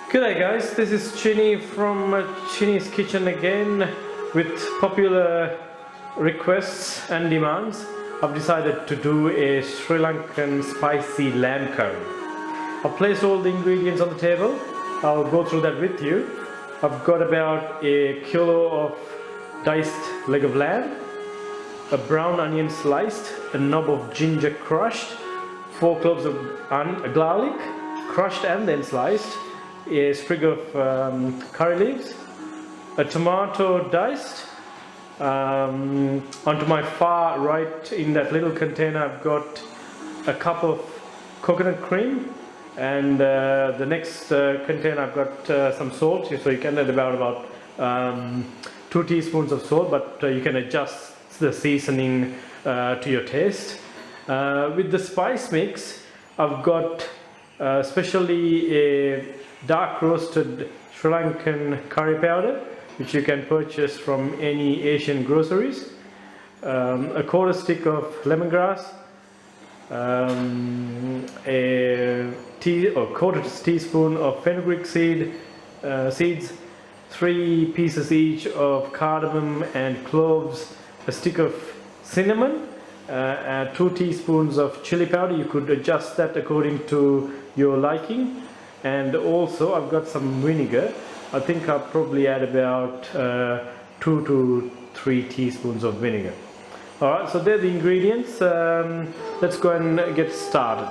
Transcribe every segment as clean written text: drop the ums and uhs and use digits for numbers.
G'day guys, this is Chinny from Chinny's Kitchen again. With popular requests and demands, I've decided to do a Sri Lankan spicy lamb curry. I've placed all the ingredients on the table. I'll go through that with you. I've got about a kilo of diced leg of lamb, a brown onion sliced, a knob of ginger crushed, 4 cloves of garlic crushed and then sliced, a sprig of curry leaves, a tomato diced. Onto my far right in that little container I've got a cup of coconut cream, and the next container I've got some salt, so you can add about 2 teaspoons of salt, but you can adjust the seasoning to your taste. With the spice mix, I've got especially a dark roasted Sri Lankan curry powder, which you can purchase from any Asian groceries, a quarter stick of lemongrass, a quarter teaspoon of fenugreek seeds, 3 pieces each of cardamom and cloves, a stick of cinnamon, 2 teaspoons of chili powder. You could adjust that according to your liking. And also I've got some vinegar. I think I'll probably add about 2 to 3 teaspoons of vinegar. Alright, so they're the ingredients. Let's go and get started.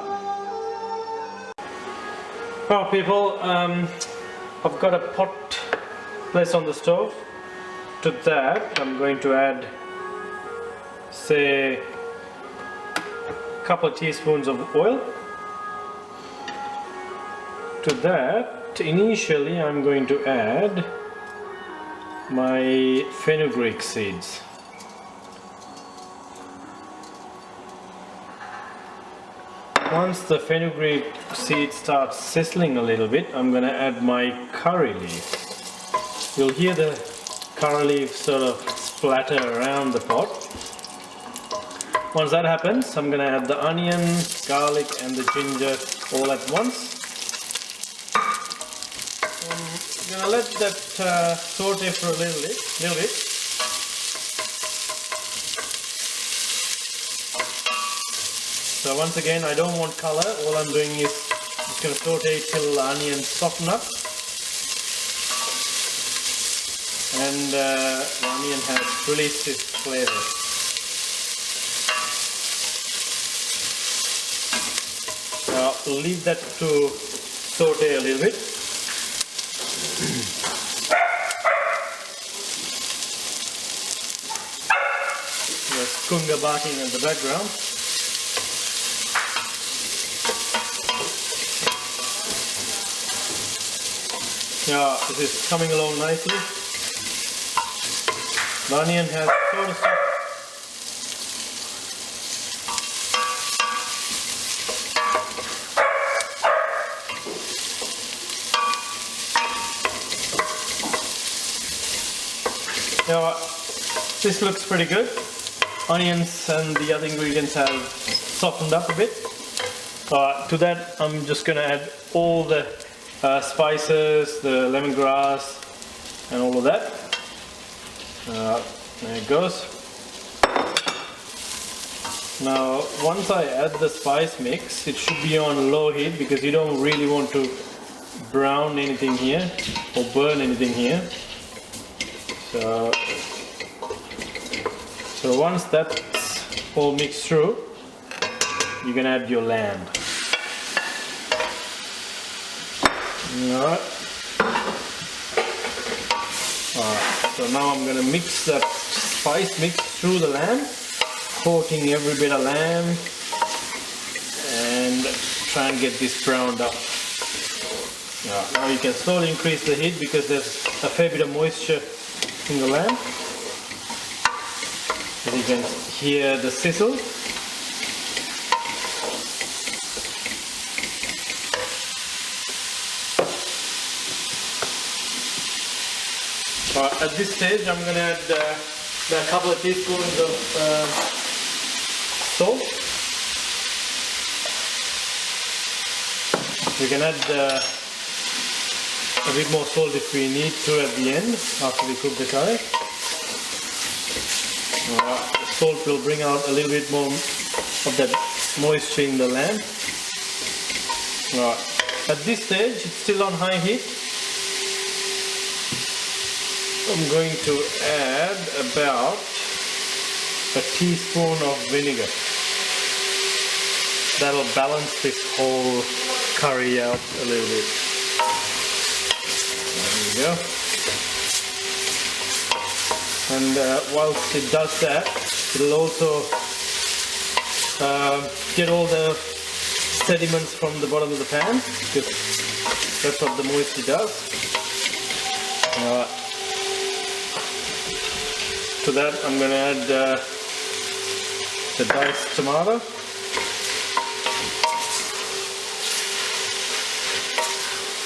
Well people, I've got a pot placed on the stove. To that I'm going to add, say, a couple of teaspoons of oil. To that, initially I'm going to add my fenugreek seeds. Once the fenugreek seed starts sizzling a little bit, I'm going to add my curry leaf. You'll hear the curry leaf sort of splatter around the pot. Once that happens, I'm going to add the onion, garlic and the ginger all at once. I'm going to let that saute for a little bit. So once again, I don't want color. All I'm doing is just going to saute till the onions soften up. And the onion has released its flavor. I'll leave that to saute a little bit. There's kunga barking in the background. Yeah, this is coming along nicely. The onion has sort of soft. Yeah, this looks pretty good. Onions and the other ingredients have softened up a bit. To that I'm just going to add all the spices, the lemongrass and all of that. There it goes. Now once I add the spice mix, it should be on low heat because you don't really want to brown anything here or burn anything here. So once that's all mixed through, you can add your lamb. Alright. So now I'm going to mix that spice mix through the lamb, coating every bit of lamb, and try and get this browned up. Now you can slowly increase the heat because there's a fair bit of moisture in the lamb. As you can hear the sizzle. At this stage I'm going to add a couple of teaspoons of salt. You can add a bit more salt if we need to at the end after we cook the curry. The salt will bring out a little bit more of that moisture in the lamb. At this stage, it's still on high heat. I'm going to add about a teaspoon of vinegar. That'll balance this whole curry out a little bit. There we go. And whilst it does that, it'll also get all the sediments from the bottom of the pan, because that's what the moisture does. To that, I'm going to add the diced tomato.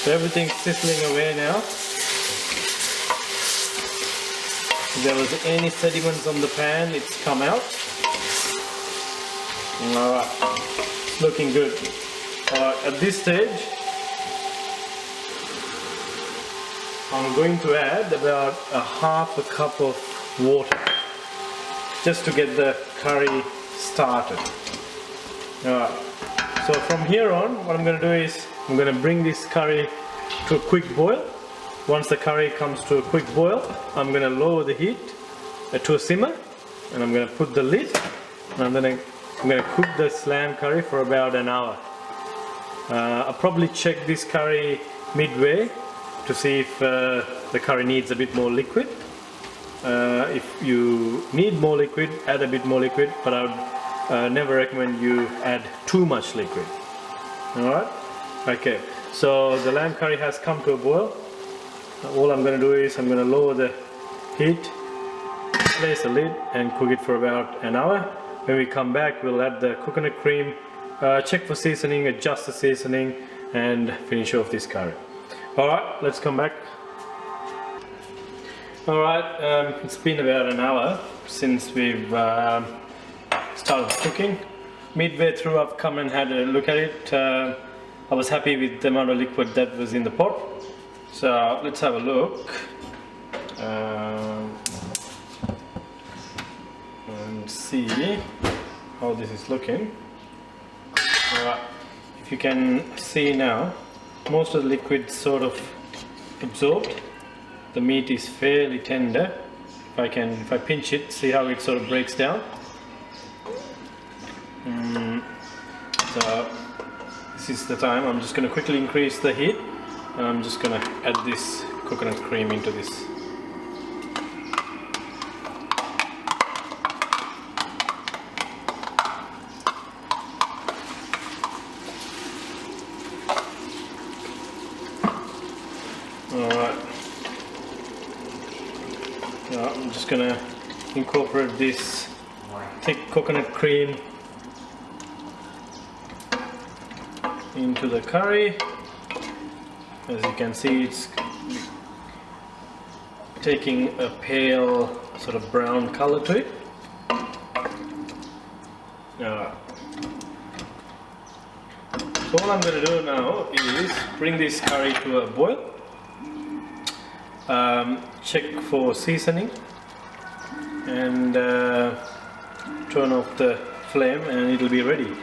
So everything's sizzling away now. If there was any sediments on the pan, it's come out. Alright, looking good. At this stage, I'm going to add about a half a cup of water just to get the curry started. Alright, so from here on, what I'm going to do is I'm going to bring this curry to a quick boil. Once the curry comes to a quick boil, I'm going to lower the heat to a simmer, and I'm going to put the lid, and then I'm going to cook this lamb curry for about an hour. I'll probably check this curry midway to see if the curry needs a bit more liquid. If you need more liquid, add a bit more liquid, but I would never recommend you add too much liquid. Alright? Okay, so the lamb curry has come to a boil. All I'm going to do is I'm going to lower the heat, place a lid and cook it for about an hour. When we come back, we'll add the coconut cream, check for seasoning, adjust the seasoning and finish off this curry. Alright, let's come back. Alright, it's been about an hour since we've started cooking. Midway through, I've come and had a look at it. I was happy with the amount of liquid that was in the pot. So let's have a look and see how this is looking. If you can see now, most of the liquid sort of absorbed. The meat is fairly tender. If I pinch it, see how it sort of breaks down. So this is the time. I'm just going to quickly increase the heat, and I'm just going to add this coconut cream into this. Alright. Now I'm just going to incorporate this thick coconut cream into the curry. As you can see, it's taking a pale sort of brown color to it. So all I'm going to do now is bring this curry to a boil, check for seasoning and turn off the flame, and it'll be ready.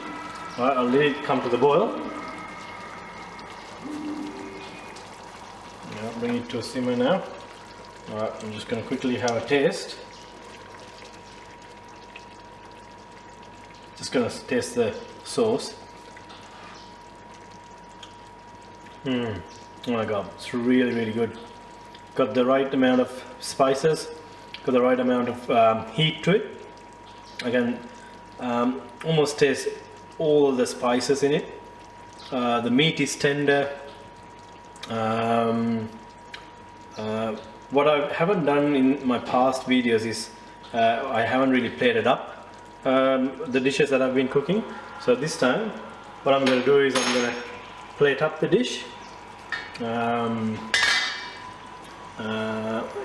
Alright, I'll let it come to the boil. Bring it to a simmer now. Alright, I'm just going to quickly have a taste. Just going to taste the sauce. Oh my god, it's really, really good. Got the right amount of spices, got the right amount of heat to it. I can almost taste all of the spices in it. The meat is tender. What I haven't done in my past videos is I haven't really plated up the dishes that I've been cooking. So this time what I'm going to do is I'm going to plate up the dish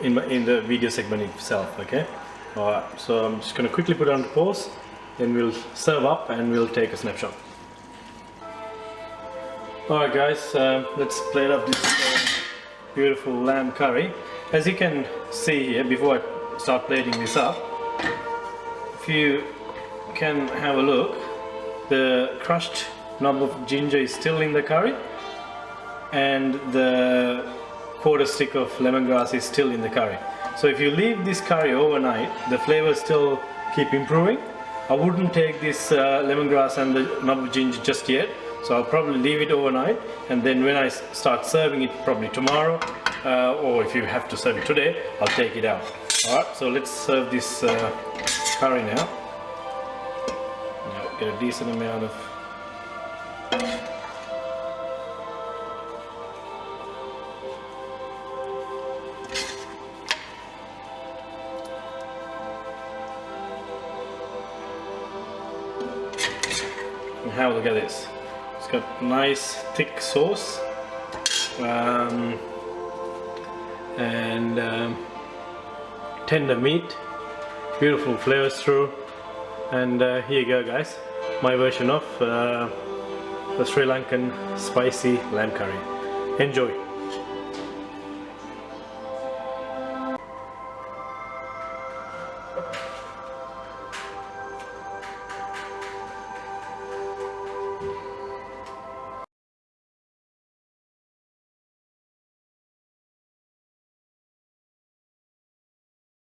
in the video segment itself. Okay. Alright, so I'm just going to quickly put it on pause, then we'll serve up and we'll take a snapshot. Alright guys, let's plate up this beautiful lamb curry. As you can see here, before I start plating this up, if you can have a look, the crushed knob of ginger is still in the curry, and the quarter stick of lemongrass is still in the curry. So if you leave this curry overnight, the flavors still keep improving. I wouldn't take this lemongrass and the knob of ginger just yet, so I'll probably leave it overnight, and then when I start serving it, probably tomorrow, or if you have to serve it today, I'll take it out. Alright, so let's serve this curry now. Get a decent amount of and have a look at this. It's got nice thick sauce and tender meat, beautiful flavors through, and here you go guys, my version of the Sri Lankan spicy lamb curry. Enjoy!